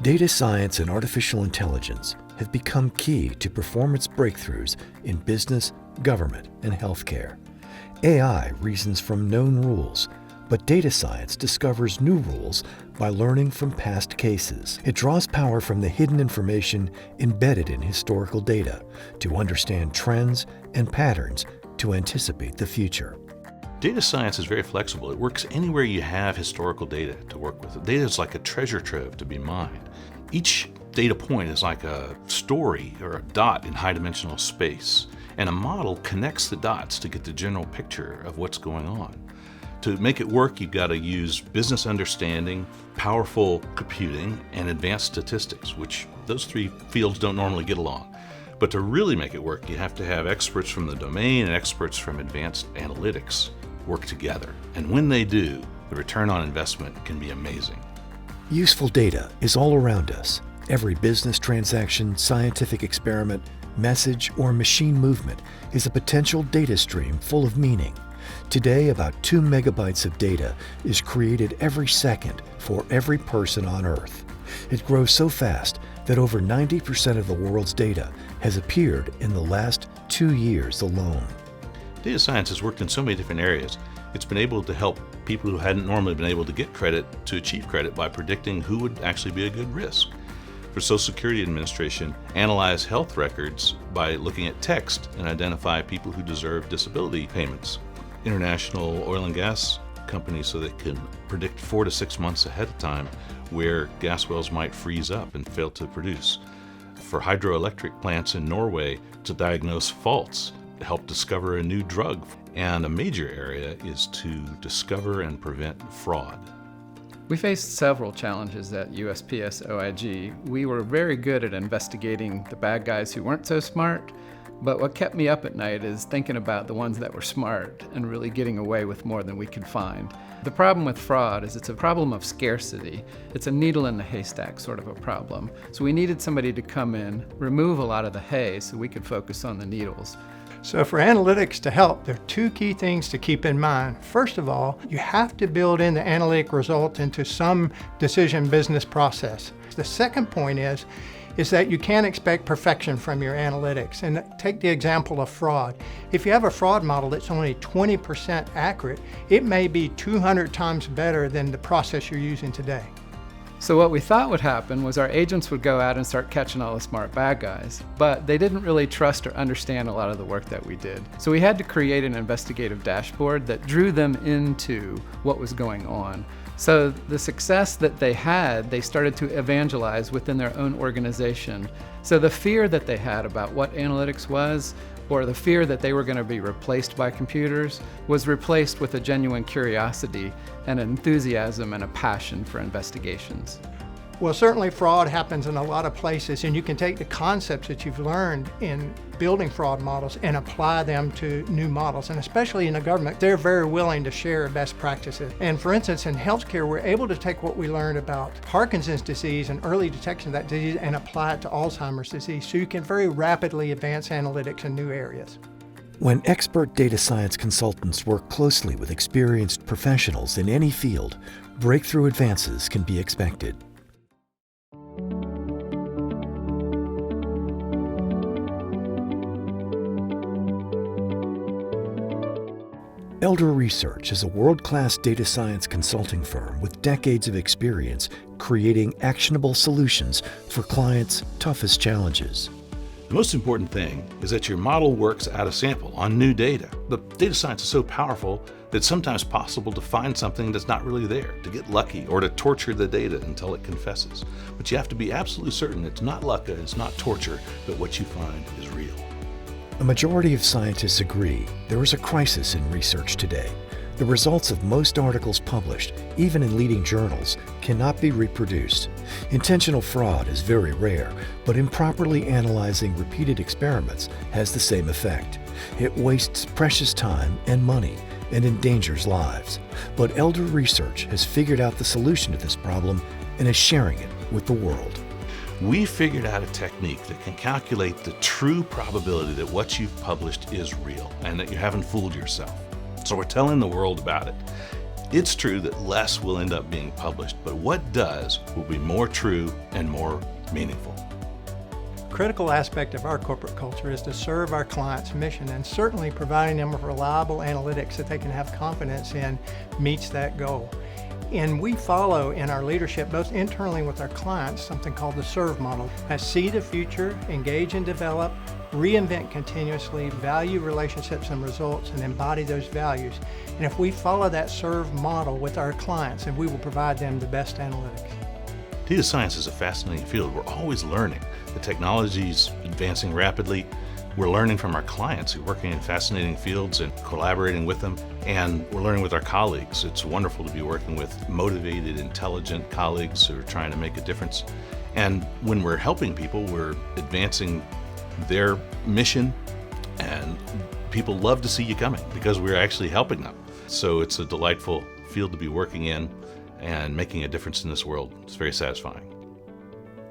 Data science and artificial intelligence have become key to performance breakthroughs in business, government, and healthcare. AI reasons from known rules, but data science discovers new rules by learning from past cases. It draws power from the hidden information embedded in historical data to understand trends and patterns to anticipate the future. Data science is very flexible. It works anywhere you have historical data to work with. Data is like a treasure trove to be mined. Each data point is like a story or a dot in high-dimensional space, and a model connects the dots to get the general picture of what's going on. To make it work, you've got to use business understanding, powerful computing, and advanced statistics, which those three fields don't normally get along. But to really make it work, you have to have experts from the domain and experts from advanced analytics work together. And when they do, the return on investment can be amazing. Useful data is all around us. Every business transaction, scientific experiment, message, or machine movement is a potential data stream full of meaning. Today, about 2 megabytes of data is created every second for every person on Earth. It grows so fast that over 90% of the world's data has appeared in the last 2 years alone. Data science has worked in so many different areas. It's been able to help people who hadn't normally been able to get credit to achieve credit by predicting who would actually be a good risk. For Social Security Administration, analyze health records by looking at text and identify people who deserve disability payments. International oil and gas companies so they can predict 4 to 6 months ahead of time where gas wells might freeze up and fail to produce. For hydroelectric plants in Norway to diagnose faults, help discover a new drug. And a major area is to discover and prevent fraud. We faced several challenges at USPS OIG. We were very good at investigating the bad guys who weren't so smart, but what kept me up at night is thinking about the ones that were smart and really getting away with more than we could find. The problem with fraud is it's a problem of scarcity. It's a needle in the haystack sort of a problem. So we needed somebody to come in, remove a lot of the hay so we could focus on the needles. So for analytics to help, there are 2 key things to keep in mind. First of all, you have to build in the analytic result into some decision business process. The second point is that you can't expect perfection from your analytics. And take the example of fraud. If you have a fraud model that's only 20% accurate, it may be 200 times better than the process you're using today. So what we thought would happen was our agents would go out and start catching all the smart bad guys, but they didn't really trust or understand a lot of the work that we did. So we had to create an investigative dashboard that drew them into what was going on. So the success that they had, they started to evangelize within their own organization. So the fear that they had about what analytics was, or the fear that they were going to be replaced by computers, was replaced with a genuine curiosity and an enthusiasm and a passion for investigations. Well, certainly fraud happens in a lot of places, and you can take the concepts that you've learned in building fraud models and apply them to new models. And especially in the government, they're very willing to share best practices. And for instance, in healthcare, we're able to take what we learned about Parkinson's disease and early detection of that disease and apply it to Alzheimer's disease. So you can very rapidly advance analytics in new areas. When expert data science consultants work closely with experienced professionals in any field, breakthrough advances can be expected. Elder Research is a world-class data science consulting firm with decades of experience creating actionable solutions for clients' toughest challenges. The most important thing is that your model works out a sample on new data. But data science is so powerful that it's sometimes possible to find something that's not really there, to get lucky, or to torture the data until it confesses. But you have to be absolutely certain it's not luck, it's not torture, but what you find is real. A majority of scientists agree there is a crisis in research today. The results of most articles published, even in leading journals, cannot be reproduced. Intentional fraud is very rare, but improperly analyzing repeated experiments has the same effect. It wastes precious time and money and endangers lives. But Elder Research has figured out the solution to this problem and is sharing it with the world. We figured out a technique that can calculate the true probability that what you've published is real and that you haven't fooled yourself. So we're telling the world about it. It's true that less will end up being published, but what does will be more true and more meaningful. Critical aspect of our corporate culture is to serve our clients' mission, and certainly providing them with reliable analytics that they can have confidence in meets that goal. And we follow in our leadership, both internally with our clients, something called the SERVE model. That's see the future, engage and develop, reinvent continuously, value relationships and results, and embody those values. And if we follow that SERVE model with our clients, then we will provide them the best analytics. Data science is a fascinating field. We're always learning. The technology's advancing rapidly. We're learning from our clients who are working in fascinating fields and collaborating with them, and we're learning with our colleagues. It's wonderful to be working with motivated, intelligent colleagues who are trying to make a difference. And when we're helping people, we're advancing their mission, and people love to see you coming because we're actually helping them. So it's a delightful field to be working in and making a difference in this world. It's very satisfying.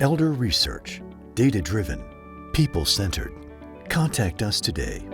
Elder Research, data-driven, people-centered. Contact us today.